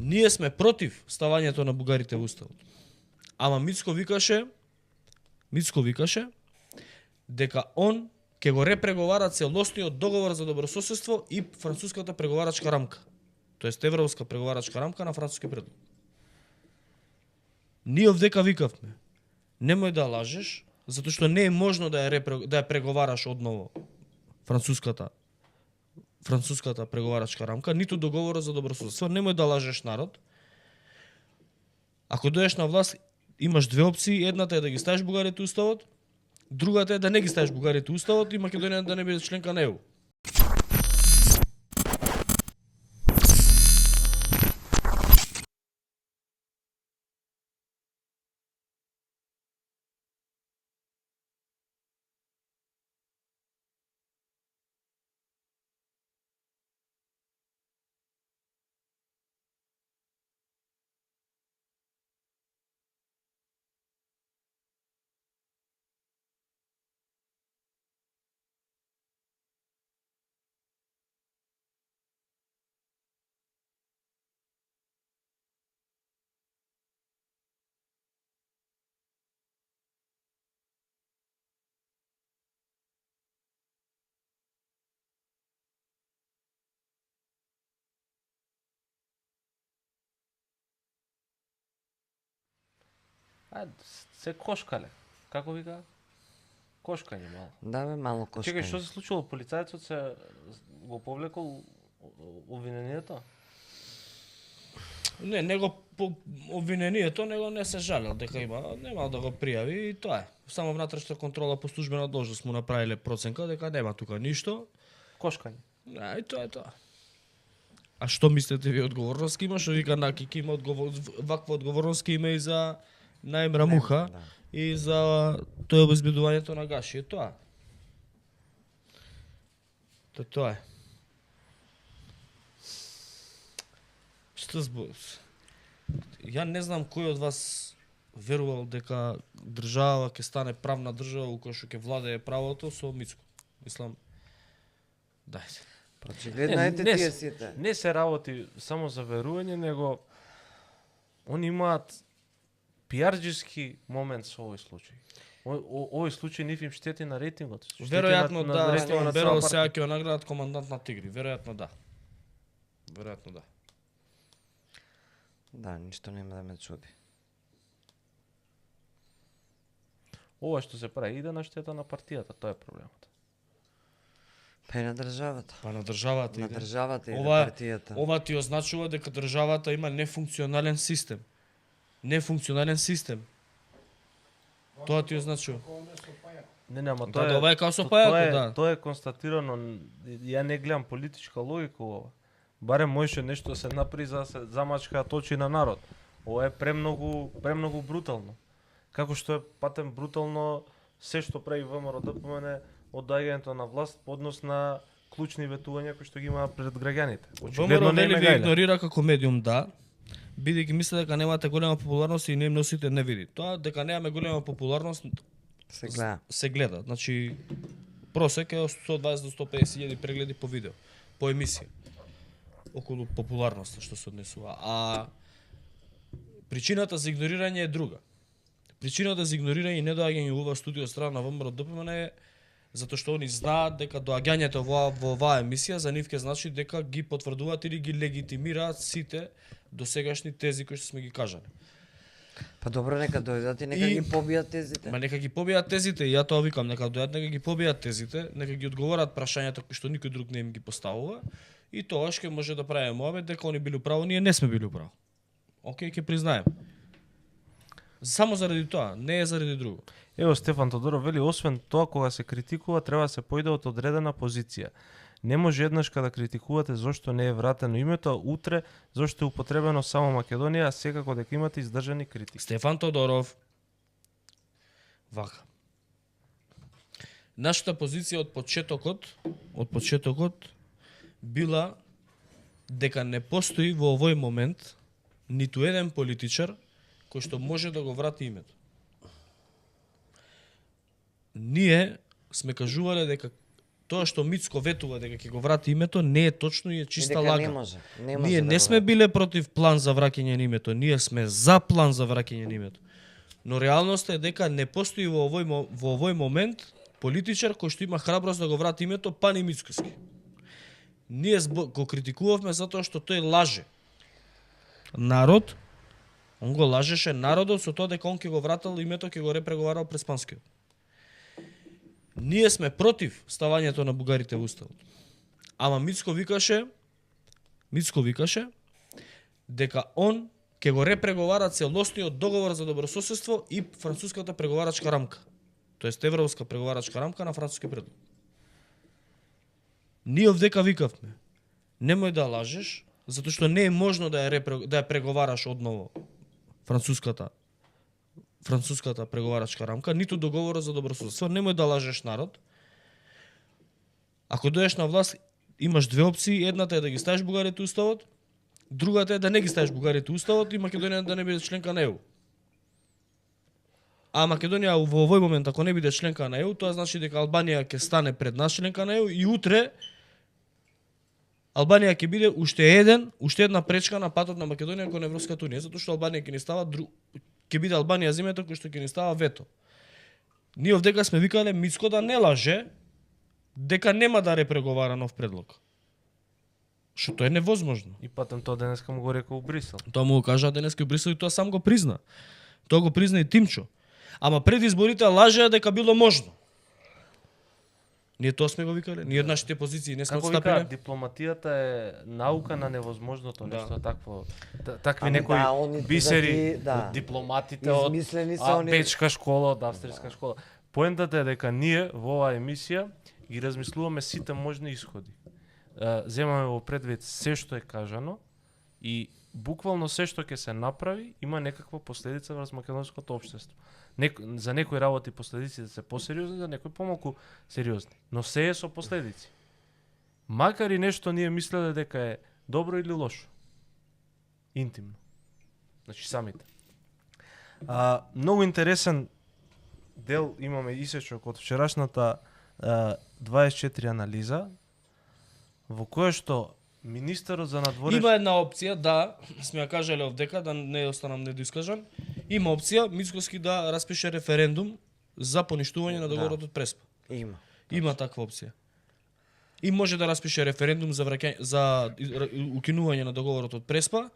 Ние сме против ставањето на бугарите во уставот. Ама Мицко викаше дека он ќе го репреговара целосниот договор за добрососедство и француската преговарачка рамка. Тоест европска преговарачка рамка на француски предлог. Ние овдека викавме, немој да лажеш, затоа што не е можно да ја преговараш одново француската преговарачка рамка, ниту договорот за добрососедство. Немој да лажеш народ. Ако дојдеш на власт, имаш две опции. Едната е да ги ставиш бугарите уставот, другата е да не ги ставиш бугарите уставот и Македонија да не биде членка на ЕУ. Се кошкале. Како вика? Кошкање мало. Да бе, мало кошкање. Чекај, што се случило? Полицајецот се го повлекол обвинението? Не го обвинението, него не се жалел дека нема да го пријави и тоа е. Само внатрешна контрола по службена должност му направиле проценка дека нема тука ништо. Кошкање. И тоа е тоа. А што мислите ви одговорност има? Што вика Наки има ваква одговорност има и за Наимра Муха и за тоа обезбедувањето на Гаши. Тоа. Тоа е. Што ја не знам кој од вас верувал дека држава ќе стане правна држава у која што ќе владее правото со Мицко. Мислам, дајте. Прочигледнајте тие сите. Не се работи само за верување, него они имаат пиарџиски момент со овој случај. Овој случај нив им штети на рейтингот. Веројатно да, рейтингот на Беро цела сега ќе наградат командант на Тигри, веројатно да. Да, ништо нема да ме чуди. Ова што се прави иде на штета на партијата, тоа е проблемот. Па и на државата. На државата На иде. државата и на Ова партијата. ти означува дека државата има нефункционален систем. Тоа ти означува. Не, ама Да, тоа ова е као со пајакот, да. Тоа е констатирано, ја не гледам политичка логика ова. Барем можеше нешто да се направи за да се замачкаат очи на народ. Ова е премногу брутално. Како што е патем брутално се што прави ВМРО ДПМН од доаѓањето на власт по однос на клучни ветувања кои што ги има пред граѓаните. ВМРО нели ви игнорира како медиум, да, бидејќи мисли дека немате голема популарност и не им носите не види. Тоа дека немаме голема популарност се гледа. Значи просек е 120 до 150 000 прегледи по видео, по емисија. Околу популарноста што се однесува. А причината за игнорирање е друга. Причината за игнорирање и недоаѓање во ова студио од страна на ВМРО ДПМН е затоа што они знаат дека доаѓањето во оваа емисија за нив ќе значи дека ги потврдуваат или ги легитимираат сите досегашни тези кои што сме ги кажале. Па добро, нека дојдат и нека ги побијат тезите. Ма нека ги побијат тезите и ја тоа викам, нека дојдат, нека ги побијат тезите, нека ги одговорат прашањата кои што никој друг не им ги поставува и тоа ќе може да правиме муабет дека они били управо, ние не сме били управо. Океј, ќе признаем. Само заради тоа, не е заради друго. Ево Стефан Тодоров вели, освен тоа кога се критикува треба да се поиде од одредена позиција. Не може еднаш кога критикувате зошто не е вратено името, а утре зошто е употребено само Македонија, а секако дека имате издржани критики. Стефан Тодоров. Вака. Нашата позиција од почетокот била дека не постои во овој момент ниту еден политичар кој што може да го врати името. Ние сме кажувале дека Тоа што Мицко ветува дека ќе го врати името не е точно и е И чиста дека лага. не може. Не може Ние да не го сме врати. биле против план за враќање на името, ние сме за план за враќање на името. Но реалноста е дека не постои во овој момент политичар кој што има храброст да го врати името, па ни Мицкоски. Ние го критикувавме затоа што тој лаже. Народ, он го лажеше народот со тоа дека он ќе го вратил името, ќе го репреговарал през Панскиот. Ние сме против ставањето на бугарите во уставот. Ама Мицко викаше дека он ќе го репреговара целосниот договор за добрососедство и француската преговарачка рамка. Тоест европска преговарачка рамка на француски предлог. Ние овдека викавме, немој да лажеш, затоа што не е можно да ја преговараш одново француската преговарачка рамка, ниту договорот за добрососедство, немој да лажеш народ. Ако дојдеш на власт, имаш две опции, едната е да ги ставиш бугарите уставот, другата е да не ги ставиш бугарите уставот и Македонија да не биде членка на ЕУ. А Македонија во овој момент ако не биде членка на ЕУ, тоа значи дека Албанија ќе стане пред нас членка на ЕУ и утре Албанија ќе биде уште една пречка на патот на Македонија кон Европската унија, затоа што Албанија ќе ни става ќе биде Албанија земјата кој што ќе ни става вето. Ние овдека сме викале Мицко да не лаже дека нема да репреговара нов предлог. Што тоа е невозможно. И патем тоа денеска му го рекол у Брисел. Тоа му го кажа денеска у Брисел и тоа сам го призна. Тоа го призна и Тимчо. Ама пред изборите лажеа дека било можно. Ние тоа сме го викале, ние од нашите позиции не сме Како отстапиле. вика, дипломатијата е наука на невозможното, Да. нешто такво. Такви Ами некои да, они бисери да. од дипломатите од Измислени се они. бечка школа, од австријска школа. Поентата е дека ние во оваа емисија ги размислуваме сите можни исходи. Земаме во предвид се што е кажано и буквално се што ќе се направи има некаква последица врз македонското општество. За некои работи последиците се посериозни, за некои помалку сериозни, но се е со последици. Макар и нешто ние мислеле дека е добро или лошо. Интимно. Значи самите. Многу интересен дел имаме исечок од вчерашната 24 анализа во која што министерот за надворешни Има една опција, да, сме ја кажале овдека, да не останам недоискажан, има опција Мицкоски да распише референдум за поништување на договорот од Преспа. Има. Има таква опција. И може да распише референдум за укинување на договорот од Преспа,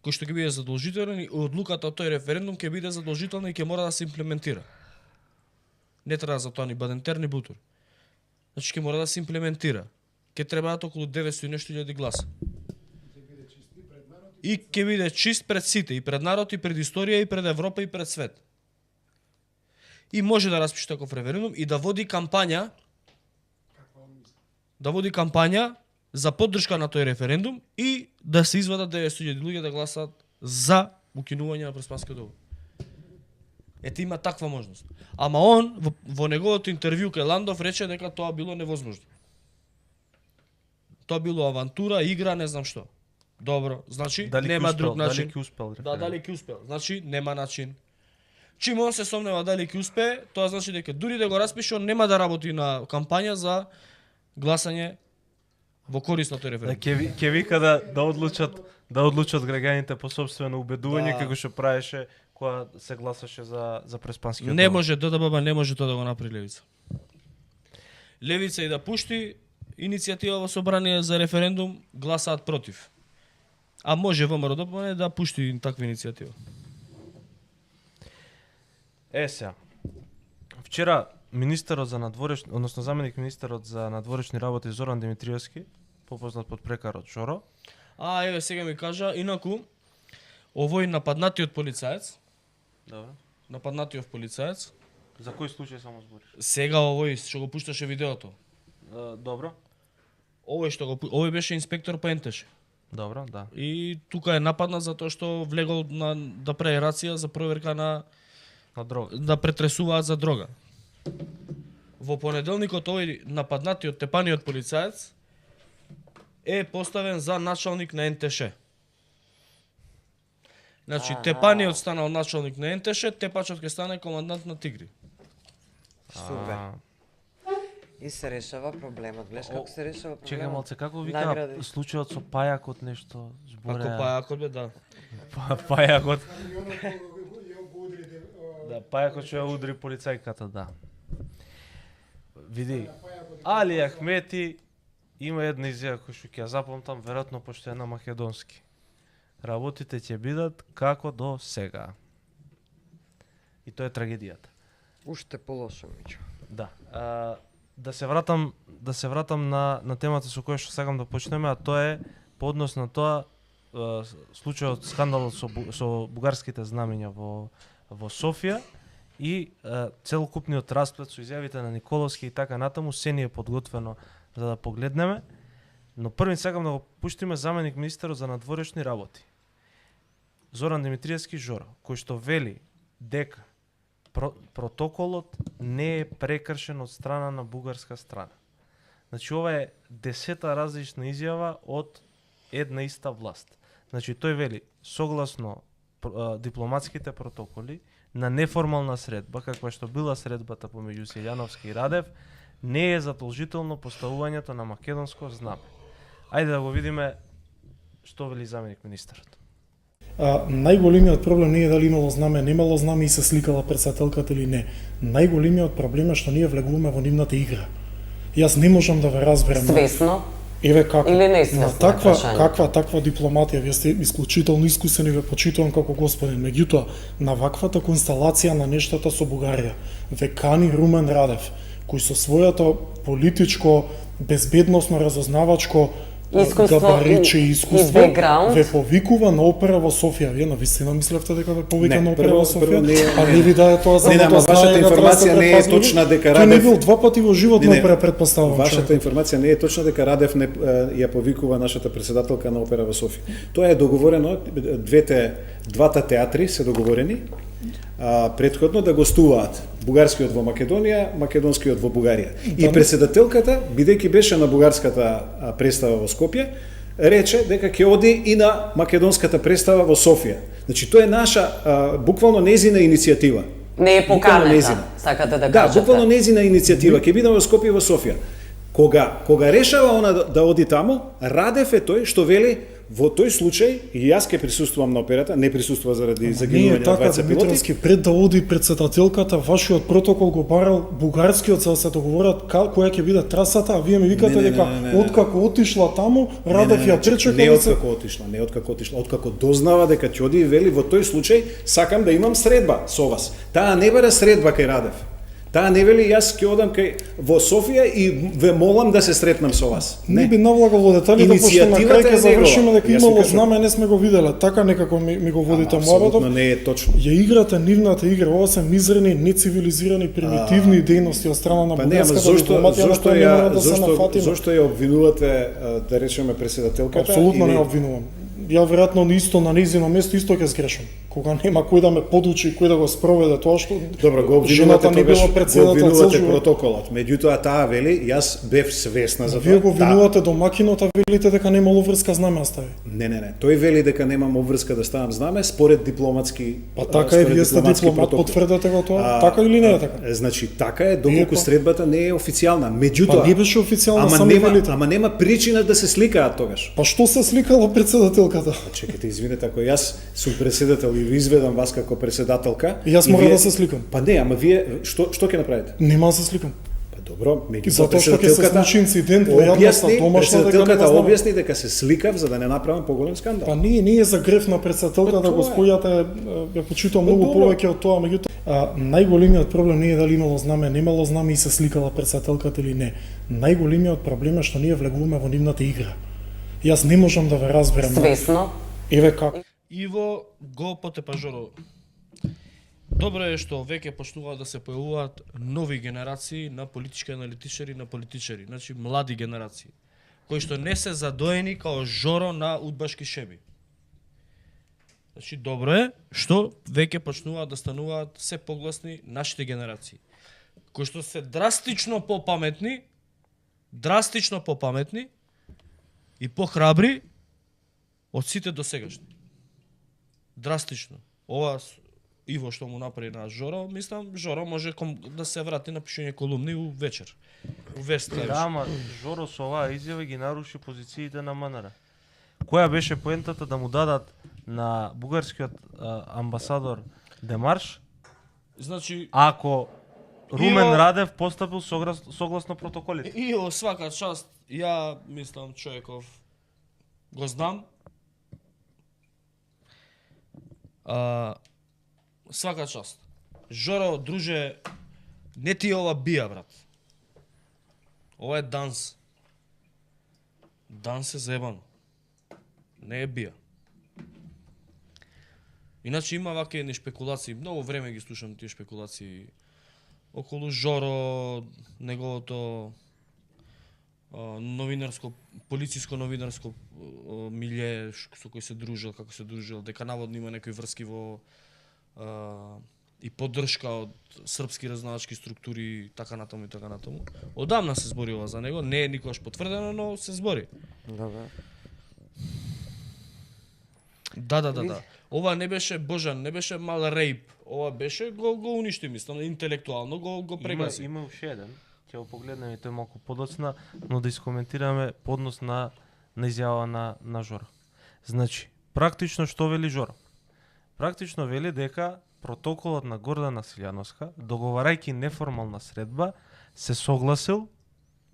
кој што ќе биде задолжителен и одлуката од тој референдум ќе биде задолжителна и ќе мора да се имплементира. Не треба за тоа ни Бадентер ни Бутур. Значи ќе мора да се имплементира. Ќе требаат околу 900 и нешто илјади гласа. И ќе биде чист пред сите, и пред народ, и пред историја, и пред Европа, и пред свет. И може да распише таков референдум и да води кампања за поддршка на тој референдум и да се извадат 900.000 луѓе да гласат за укинување на Преспанскиот договор. Ете има таква можност. Ама он во неговото интервју кај Ландов рече дека тоа било невозможно. Тоа било авантура, игра, не знам што. Добро, значи дали нема ќе друг успел, начин. Дали ќе успел? Да, дали ќе успел. Значи нема начин. Чим он се сомнева дали ќе успее, тоа значи дека дури да го распише, он нема да работи на кампања за гласање во корист на тој референдум. Ќе вика да одлучат граѓаните по сопствено убедување како што правеше кога се гласаше за Преспанскиот Не договор. може ДДБ не може тоа да го направи Левица. Левица и да пушти иницијатива во собрание за референдум, гласаат против. А може ВМРО да пушти таква иницијатива. Сега. Вчера министерот за надворешни, односно заменик министерот за надворешни работи Зоран Димитриевски, попознат под прекарот Шоро. Еве сега ми кажа, инаку овој нападнатиот полицаец, Добро. нападнатиот полицаец, За кој случај само збориш? сега овој што го пушташе видеото. Добро. Овој беше инспектор по НТШ. Добро, да. И тука е нападнат затоа што влегол да прави рација за проверка на дрога. да претресуваат за дрога. Во понеделникот овој нападнатиот тепаниот полицаец е поставен за началник на НТШ. Значи тепаниот станал началник на НТШ, тепачот ќе стане командант на Тигри. Супер. И се решава проблемот. Гледаш како се решава проблемот. Чекај малце, како вика Награди. случајот со пајакот нешто збореа? Ако пајакот бе, да. Пајакот. Да, пајакот што ја удри полицајката, да. Види, Али Ахмети има една изјава која што ќе ја запомтам, веројатно пошто е на македонски. Работите ќе бидат како до сега. И тоа е трагедијата. Уште полошо, Мичо. Да. Да се вратам на темата со која што сакам да почнеме, а тоа е по однос на тоа случајот скандалот со бугарските знамења во Софија и целокупниот расплет со изјавите на Николовски и така натаму, се ни е подготвено за да погледнеме, но први сакам да го пуштиме заменик министерот за надворешни работи. Зоран Димитриевски Жоро, кој што вели дека протоколот не е прекршен од страна на бугарска страна. Значи ова е 10-та различна изјава од една иста власт. Значи тој вели согласно дипломатските протоколи на неформална средба, каква што била средбата помеѓу Силјановски и Радев, не е задолжително поставувањето на македонско знаме. Ајде да го видиме што вели заменик министерот. Најголемиот проблем не е дали имало знаме, немало знаме и се сликала председателката или не. Најголемиот проблем е што ние влегуваме во нивната игра. Јас не можам да ве разберам. Свесно? Еве како. Или неизвестно? Каква дипломатија, вие сте исклучително искусен и ве почитувам како господин. Меѓутоа, на ваквата констелација на нештата со Бугарија, ве кани Румен Радев, кој со својато политичко, безбедносно разузнавачко габариче и искуство ве повикува на опера во Софија. Вие навистина мислевте дека ве повика на опера во Софија? А не ви даде тоа за да вашата информација не е точна дека Радев. Тој не бил два пати во живот на опера, претпоставувам. Вашата информација не е точна дека Радев не ја повикува нашата председателка на опера во Софија. Тоа е договорено, двата театри се договорени претходно да гостуваат бугарскиот во Македонија, македонскиот во Бугарија. И председателката, бидејќи беше на бугарската представа во Скопје, рече дека ќе оди и на македонската представа во Софија. Значи тоа е наша буквално незина иницијатива. Не е поканата, сакате да кажете. Да, буквално незина иницијатива ќе биде во Скопје и во Софија. Кога решава она да оди таму, Радев е тој што вели во тој случај и јас ќе присуствувам на операта, не присуствува заради загинување на двајца пилоти. Пред да оди председателката, вашиот протокол го барал бугарскиот за да се договорат која ќе биде трасата, а вие ми викате дека откако отишла таму, Радев ја пречека. Не откако отишла, откако дознава дека ќе оди и вели во тој случај сакам да имам средба со вас. Таа не бара средба кај Радев. Таа не вели јас ќе одам во Софија и ве молам да се сретнам со вас. Не би навлагал во детали, пошто на крај ќе завршиме дека имало знаме, не сме го виделе. Така некако ми го водите муабетот. Апсолутно не е точно. Ја играте нивната игра, ова се мизерни, нецивилизирани, примитивни дејности од страна на бугарската дипломатија, зошто ја обвинувате, да речеме, председателката? Апсолутно не обвинувам. Ја веројатно исто на нејзино место исто ќе сгрешам. Кога нема кој да ме подучи, кој да го спроведе тоа што добро го обвинувате протоколот. Меѓутоа таа вели јас бев свесна за тоа. Вие го обвинувате домакинот, а велите дека немало врска знаме остави. Не. Тој вели дека немам обврска да ставам знаме според дипломатски. Па така е, вие сте дипломат, потврдете го тоа. Така или не е така? Значи така е, доколку средбата не е официјална. Меѓутоа, па не беше официјална, сами велите. Ама нема причина да се сликаат тогаш. Па што се сликала председателката? Чекайте, извинете, ако јас сум председател и ви изведам вас како председателка, јас мора да се сликам. Па не, ама вие што ќе направите? Нема да се сликам. Па добро, затоа што ќе се случи инцидент во јавноста домашна, председателката објасни дека се сликав за да не направам поголем скандал. Па не е за греф на председателката, господјата ја почитувам многу повеќе од тоа, меѓутоа најголемиот проблем не е дали имало знаме, немало знаме и се сликала председателката или не. Најголемиот проблем е што ние влегуваме во нивната игра. Јас не можам да ве разберам. Свесно? Еве како. Иво го потепа Жоро. Добро е што веќе почнуваат да се појавуваат нови генерации на политички аналитичари, на политичари, значи млади генерации, кои што не се задоени као Жоро на удбашки шеби. Значи добро е што веќе почнуваат да стануваат се погласни нашите генерации, кои што се драстично попаметни и похрабри од сите досегашни. Драстично. Ова Иво што му направи на Жоро, мислам Жоро може да се врати на пишење колумни у вечер. У Вест. Да, ама Жоро со оваа изјава ги наруши позициите на МНР. Која беше поентата да му дадат на бугарскиот амбасадор демарш, Значи ако Румен Ио- Радев постапил согласно протоколите? и о свака част, ја мислам човеков го знам. Свака част. Жоро, друже, не ти е ова бија, брат. Ова е данс. Данс е заебано. Не е бија. Иначе има вака едни шпекулации, многу време ги слушам тие шпекулации околу Жоро, неговото новинарско, полициско новинарско милје со кој се дружил, како се дружил, дека наводно има некои врски во и поддршка од српски разузнавачки структури, така натаму и така натаму. Одамна се збори ова за него, не е никогаш потврдено, но се збори. Добро. Да. Ова не беше Божан, не беше мал рейп. Ова беше го уништи, мислам, интелектуално го прегаси. Има уште еден. Ќе го погледнеме тој малку подоцна, но да искоментираме поднос на изјава на Жоро. Значи, практично што вели Жоро? Практично вели дека протоколот на Гордана Силјановска, договарајќи неформална средба, се согласил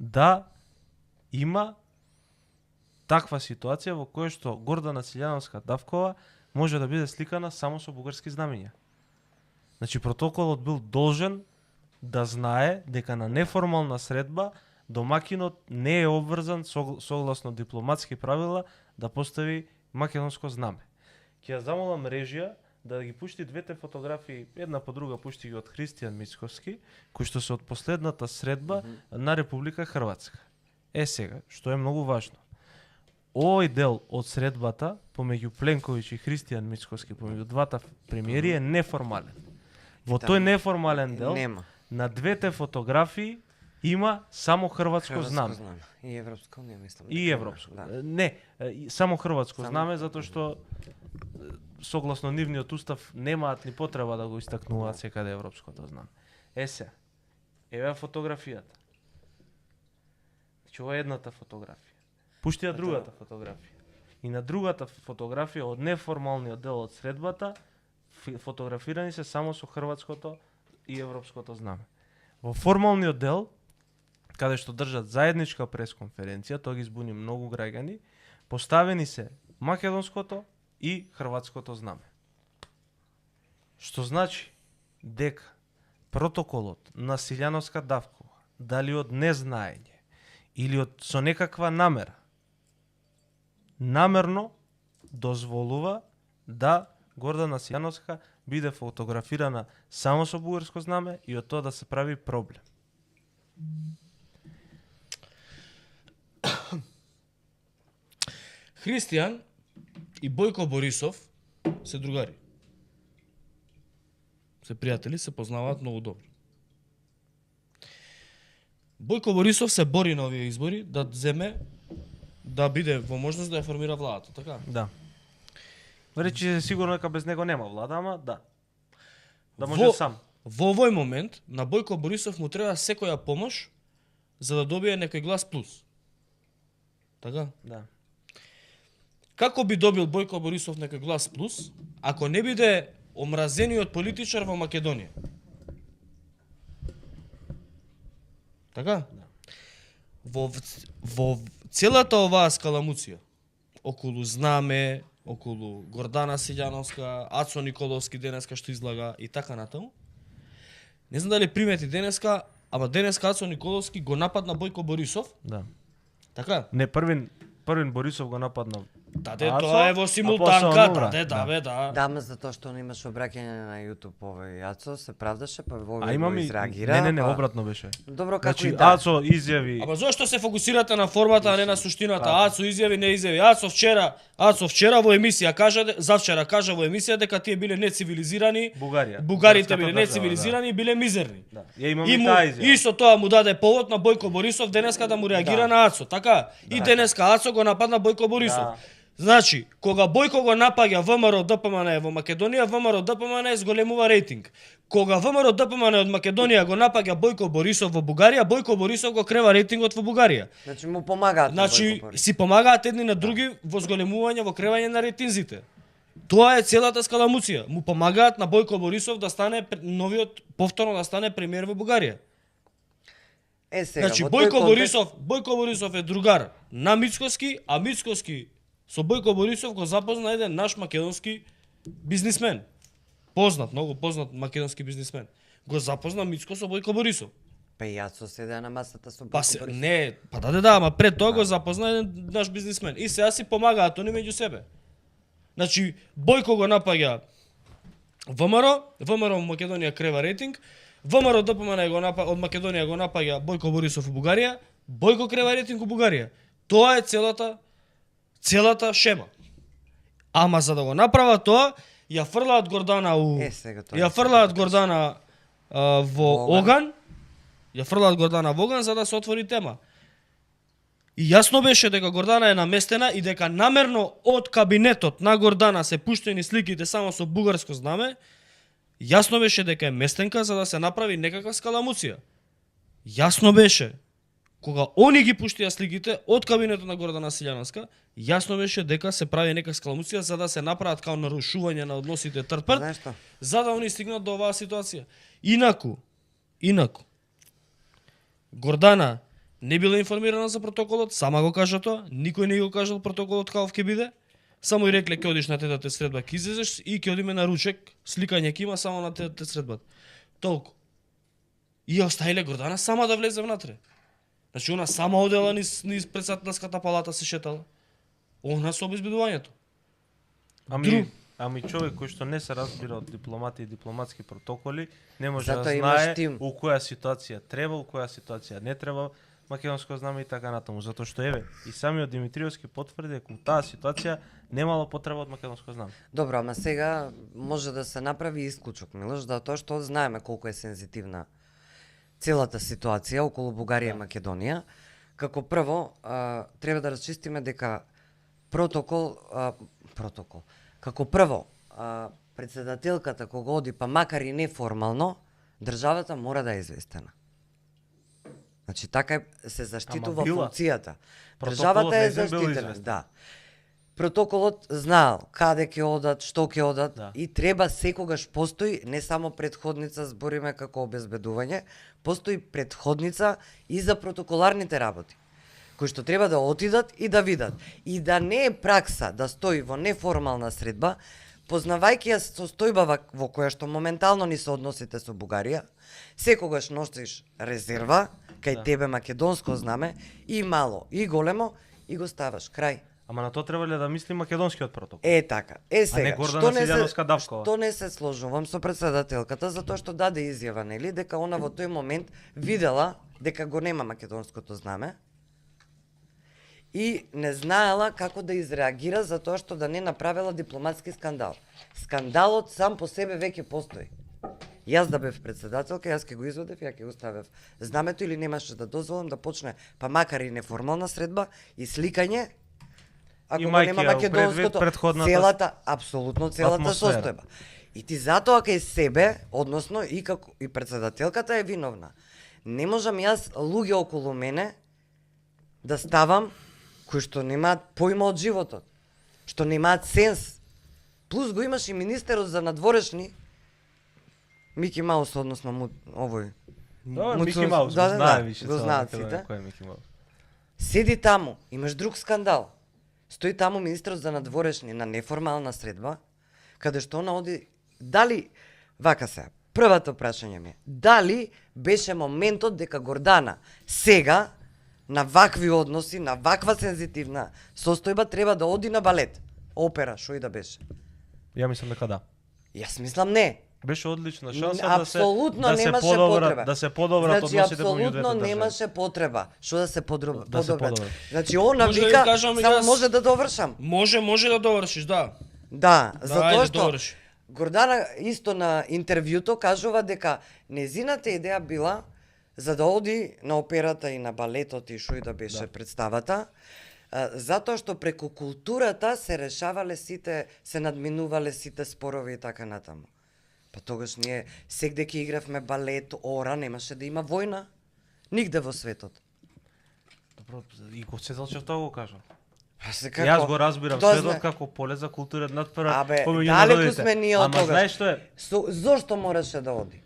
да има таква ситуација во која што Гордана Силјановска Давкова може да биде сликана само со бугарски знамења. Значи протоколот бил должен да знае дека на неформална средба домакинот не е обврзан согласно дипломатски правила да постави македонско знаме. Ќе ја замолам режија да ги пушти двете фотографии, една по друга пушти ги од Христијан Мицковски, кои што се од последната средба на Република Хрватска. Сега, што е многу важно. Овој дел од средбата помеѓу Пленковиќ и Христијан Мицковски, помеѓу двата премиери е неформален. Во тој неформален дел Нема. на двете фотографии има само хрватско знаме. И европско, не мислам. И дека европско. има, Не, само хрватско Само знаме затоа што согласно нивниот устав немаат ни потреба да го истакнуваат секаде европското знаме. Сега, еве фотографијата. Значи ова е едната фотографија. Пушти ја другата фотографија. И на другата фотографија од неформалниот дел од средбата фотографирани се само со хрватското и европското знаме. Во формалниот дел, каде што држат заедничка пресконференција, тоа ги збуни многу граѓани, поставени се македонското и хрватското знаме. Што значи дека протоколот на Силјановска Давкова, дали од незнаење или со некаква намера, намерно дозволува да Гордана Силјановска биде фотографирана само со бугарско знаме и од тоа да се прави проблем. Христијан и Бојко Борисов се другари. Се пријатели, се познаваат многу добро. Бојко Борисов се бори на овие избори да земе, да биде во можност да ја формира владата, така? Да. Речи сигурно дека без него нема влада, ама да. Да може сам. Во овој момент на Бојко Борисов му треба секоја помош за да добие некој глас плюс. Така? Да. Како би добил Бојко Борисов некој глас плюс, ако не биде омразениот политичар во Македонија? Така? Во целата оваа скаламуција, околу знаме, околу Гордана Силјановска, Ацо Николовски денеска што излага и така натаму, не знам дали примети денеска, ама денеска Ацо Николовски го нападна Бојко Борисов, Да. така? Не, првин Борисов го нападна. Даде, Ацо, тоа е во а симултанка, после онура. даде, да, бе, да. Да, ама затоа што он имаше обраќање на YouTube овој Ацо, се правдаше, па А овој имам го и изреагира. не, па- обратно беше. Добро, како Значи и да. Ацо изјави. Ама зошто се фокусирате на формата, а не на суштината? Ацо изјави, не изјави. Ацо вчера во емисија кажа, завчера кажа во емисија дека тие биле нецивилизирани. Бугарија. Бугарите биле Бугарската нецивилизирани и биле мизерни. Да. Ја имам И и му, таа изјава. исто тоа му даде повод на Бојко Борисов денеска да му реагира Да. на Ацо, така? И денеска Ацо го нападна Бојко Борисов. Да. Значи, кога Бојко го напаѓа ВМРО ДПМН во Македонија, ВМРО ДПМН зголемува рейтинг. Кога ВМРО ДПМН од Македонија го напаѓа Бојко Борисов во Бугарија, Бојко Борисов го крева рейтингот во Бугарија. Значи му помагаат. на Значи, Бојко Борисов. си помагаат едни на други во зголемување, во кревање на рейтинзите. Тоа е целата скаламуција. Му помагаат на Бојко Борисов да стане новиот повторно да стане премиер во Бугарија. Сега, Значи во тој Бојко Борисов е другар на Мицкоски, а Мицкоски со Бојко Борисов го запозна еден наш македонски бизнисмен. Познат, многу познат македонски бизнисмен. Го запозна Мицко со Бојко Борисов. Па и јас со седеа на масата со Па Бојко се, Борисов. не, па да, ама пред тоа го запозна еден наш бизнисмен. И сега си помагаат они меѓу себе. Значи, Бојко го напаѓа ВМРО во Македонија крева рейтинг, ВМРО ДПМН го од Македонија го напаѓа Бојко Борисов во Бугарија, Бојко крева рейтинг во Бугарија. Тоа е целата шема. Ама за да го направат тоа, ја фрлаат Гордана Сега тоа. ја фрлаат Гордана во Оган. Ја фрлаат Гордана во Оган за да се отвори тема. И јасно беше дека Гордана е наместена и дека намерно од кабинетот на Гордана се пуштени сликите само со бугарско знаме. Јасно беше дека е местенка за да се направи некаква скаламуција. Јасно беше кога они ги пуштија сликите од кабинетот на Гордана Силјановска, јасно беше дека се прави некаква скаламуција за да се направат као нарушување на односите трпрт, Знаеш што? за да они стигнат до оваа ситуација. Инаку, Гордана не била информирана за протоколот, сама го кажа тоа, никој не го кажал протоколот каков ќе биде, само и рекле ќе одиш на тетата средба, ќе излезеш и ќе одиме на ручек, сликање ќе има само на тетата средба. Толку. И ја оставиле Гордана сама да влезе внатре. Значи она сама одела низ председателската палата се шетала. Она со обезбедувањето. Ами човек кој што не се разбира од дипломатија и дипломатски протоколи, не може Затоа да имаш знае тим. у која ситуација треба, у која ситуација не треба македонско знаме и така натаму, затоа што еве и самиот Димитриевски потврди дека у таа ситуација немало потреба од македонско знаме. Добро, ама сега може да се направи исклучок, Милош, да тоа што знаеме колку е сензитивна целата ситуација околу Бугарија и Македонија. Како прво, треба да расчистиме дека протокол. Како прво, председателката кога оди, па макар и неформално, државата мора да е известена. Значи така се заштитува била. функцијата. Протоколот Државата е не бил заштитена, известен. да. Протоколот знаел каде ќе одат, што ќе одат Да. и треба секогаш постои не само предходница, збориме како обезбедување, постои предходница и за протоколарните работи, кои што треба да отидат и да видат. И да не е пракса да стои во неформална средба, познавајќи ја состојба во која што моментално ни се односите со Бугарија, секогаш носиш резерва кај тебе македонско знаме, и мало, и големо, и го ставаш крај. Ама на тоа треба ли да мисли македонскиот протокол? Така. Сега, Гордана Силјановска давкова. што не се сложувам со председателката, затоа што даде изјава, нели, дека она во тој момент видела дека го нема македонското знаме и не знаела како да изреагира за тоа што да не направила дипломатски скандал. Скандалот сам по себе веќе постои. Јас да бев председателка, јас ќе го извадев, ја ќе го ставев знамето или немаше да дозволам да почне, па макар и неформална средба и сликање, ако го Имајќи нема ја предвид македонското, претходната целата, апсолутно целата атмосфера. состојба. И ти затоа кај себе, односно и како и председателката е виновна. Не можам јас луѓе околу мене да ставам кои што немаат појма од животот, што немаат сенс. Плюс го имаш и министерот за надворешни Мики Маус, односно овој. Добро, Муцунс- Мики Маус, да, го да, знае да, више го целата знаат Македонија сите. кој е Мики Маус. Седи таму, имаш друг скандал. Стои таму министерот за надворешни на неформална средба, каде што она оди, дали, вака се, првото прашање ми е, дали беше моментот дека Гордана сега, на вакви односи, на ваква сензитивна состојба, треба да оди на балет, опера, што и да беше. Ја мислам дека да. Јас мислам не. Беше одлична шанса Апсолутно да се немаше подобрат, потреба. да се подобрат Значи, односите помеѓу двете апсолутно држави. немаше потреба. Што да се Да се подобрат? подобрат. Значи, она Може да вика, ви кажам и само јас. може да довршам. Може да довршиш, да. Да, Да, затоа ајде, што доврши. Гордана исто на интервјуто кажува дека незината идеја била за да оди на операта и на балетот и што и да беше представата, Затоа што преку културата се решавале сите, се надминувале сите спорови и така натаму. Па тогаш ние сегде ќе игравме балет, ора, немаше да има војна. Нигде во светот. Добро, и го Сезалчев тоа го кажа. Па се Јас го разбирам Тоа светот зна- како поле за култура надпред Абе, помеѓу далеку народите. сме ние од Ама тогаш. знаеш што е? Зошто мораше да оди?